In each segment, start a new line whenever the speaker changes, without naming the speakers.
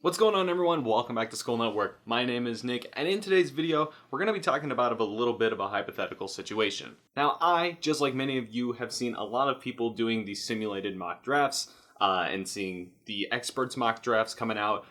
What's going on, everyone? Welcome back to Skull Network. My name is Nick, and in today's video, we're going to be talking about a little bit of a hypothetical situation. Now, I, just like many of you, have seen a lot of people doing these simulated mock drafts, and seeing the experts mock drafts coming out,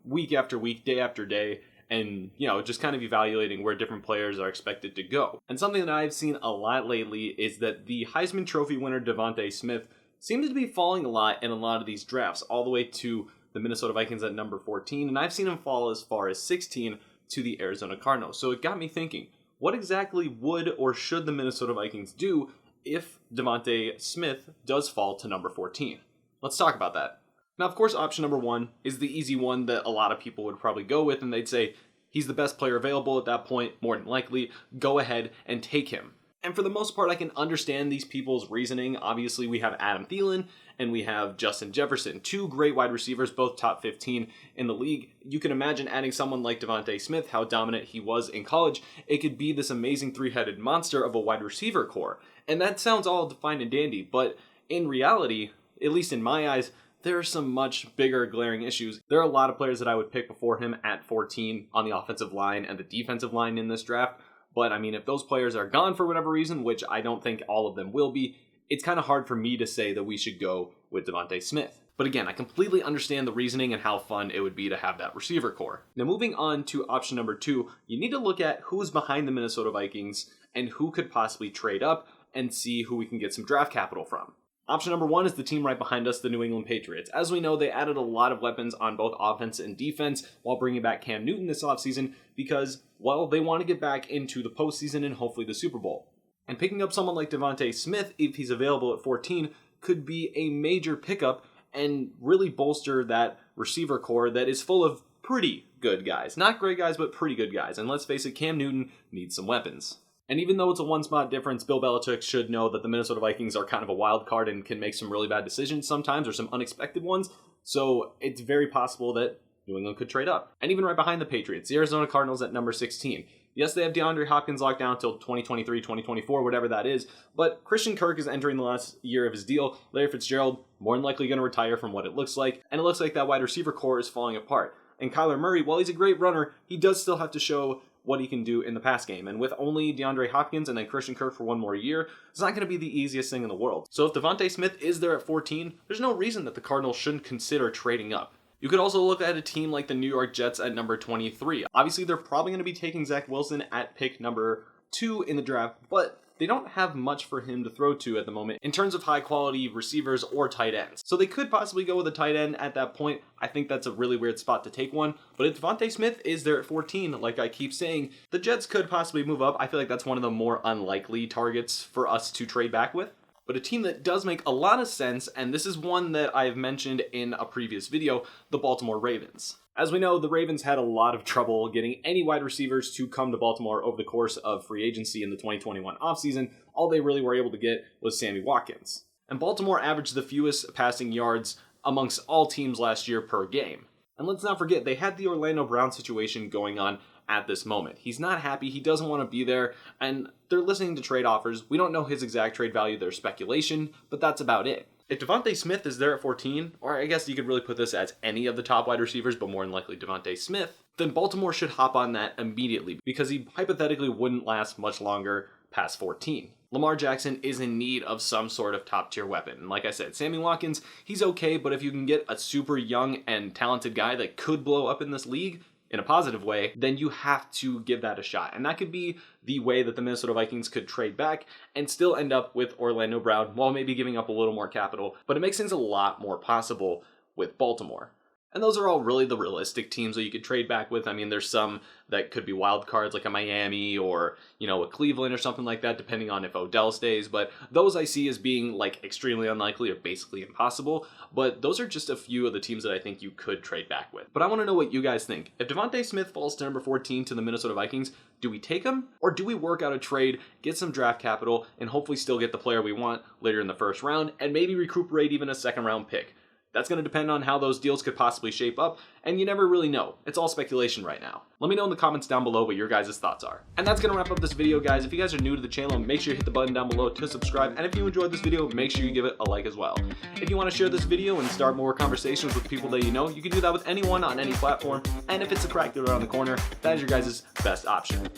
week after week, day after day, and, just kind of evaluating where different players are expected to go. And something that I've seen a lot lately is that the Heisman Trophy winner Devonta Smith seems to be falling a lot in a lot of these drafts, all the way to the Minnesota Vikings at number 14, and I've seen him fall as far as 16 to the Arizona Cardinals. So it got me thinking, what exactly would or should the Minnesota Vikings do if Devonta Smith does fall to number 14? Let's talk about that. Now, of course, option number one is the easy one that a lot of people would probably go with, and they'd say, he's the best player available at that point, more than likely, go ahead and take him. And for the most part, I can understand these people's reasoning. Obviously, we have Adam Thielen and we have Justin Jefferson, two great wide receivers, both top 15 in the league. You can imagine adding someone like Devonta Smith, how dominant he was in college. It could be this amazing three-headed monster of a wide receiver core. And that sounds all fine and dandy, but in reality, at least in my eyes, there are some much bigger glaring issues. There are a lot of players that I would pick before him at 14 on the offensive line and the defensive line in this draft. But, if those players are gone for whatever reason, which I don't think all of them will be, it's kind of hard for me to say that we should go with Devonta Smith. But again, I completely understand the reasoning and how fun it would be to have that receiver core. Now, moving on to option number two, you need to look at who's behind the Minnesota Vikings and who could possibly trade up and see who we can get some draft capital from. Option number one is the team right behind us, the New England Patriots. As we know, they added a lot of weapons on both offense and defense while bringing back Cam Newton this offseason because, well, they want to get back into the postseason and hopefully the Super Bowl. And picking up someone like Devonta Smith, if he's available at 14, could be a major pickup and really bolster that receiver core that is full of pretty good guys. Not great guys, but pretty good guys. And let's face it, Cam Newton needs some weapons. And even though it's a one-spot difference, Bill Belichick should know that the Minnesota Vikings are kind of a wild card and can make some really bad decisions sometimes, or some unexpected ones. So it's very possible that New England could trade up. And even right behind the Patriots, the Arizona Cardinals at number 16. Yes, they have DeAndre Hopkins locked down until 2023, 2024, whatever that is. But Christian Kirk is entering the last year of his deal. Larry Fitzgerald, more than likely going to retire from what it looks like. And it looks like that wide receiver core is falling apart. And Kyler Murray, while he's a great runner, he does still have to show what he can do in the pass game. And with only DeAndre Hopkins and then Christian Kirk for one more year, it's not going to be the easiest thing in the world. So if Devonta Smith is there at 14, there's no reason that the Cardinals shouldn't consider trading up. You could also look at a team like the New York Jets at number 23. Obviously, they're probably going to be taking Zach Wilson at pick number 2 in the draft, but they don't have much for him to throw to at the moment in terms of high-quality receivers or tight ends. So they could possibly go with a tight end at that point. I think that's a really weird spot to take one. But if Devonta Smith is there at 14, like I keep saying, the Jets could possibly move up. I feel like that's one of the more unlikely targets for us to trade back with. But a team that does make a lot of sense, and this is one that I've mentioned in a previous video, the Baltimore Ravens. As we know, the Ravens had a lot of trouble getting any wide receivers to come to Baltimore over the course of free agency in the 2021 offseason. All they really were able to get was Sammy Watkins. And Baltimore averaged the fewest passing yards amongst all teams last year per game. And let's not forget, they had the Orlando Brown situation going on at this moment. He's not happy, he doesn't want to be there, and they're listening to trade offers. We don't know his exact trade value, there's speculation, but that's about it. If Devonta Smith is there at 14, or I guess you could really put this as any of the top wide receivers, but more than likely Devonta Smith, then Baltimore should hop on that immediately because he hypothetically wouldn't last much longer past 14. Lamar Jackson is in need of some sort of top tier weapon. And like I said, Sammy Watkins, he's okay, but if you can get a super young and talented guy that could blow up in this league, in a positive way, then you have to give that a shot. And that could be the way that the Minnesota Vikings could trade back and still end up with Orlando Brown while maybe giving up a little more capital. But it makes things a lot more possible with Baltimore. And those are all really the realistic teams that you could trade back with. There's some that could be wild cards like a Miami or, a Cleveland or something like that, depending on if Odell stays. But those I see as being extremely unlikely or basically impossible. But those are just a few of the teams that I think you could trade back with. But I want to know what you guys think. If Devonta Smith falls to number 14 to the Minnesota Vikings, do we take him? Or do we work out a trade, get some draft capital, and hopefully still get the player we want later in the first round, and maybe recuperate even a second round pick? That's going to depend on how those deals could possibly shape up, and you never really know. It's all speculation right now. Let me know in the comments down below what your guys' thoughts are. And that's going to wrap up this video, guys. If you guys are new to the channel, make sure you hit the button down below to subscribe, and if you enjoyed this video, make sure you give it a like as well. If you want to share this video and start more conversations with people that you know, you can do that with anyone on any platform, and if it's a crack around the corner, that is your guys' best option.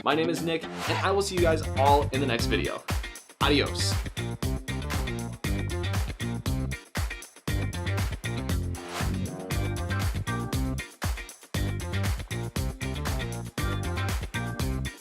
My name is Nick, and I will see you guys all in the next video. Adios.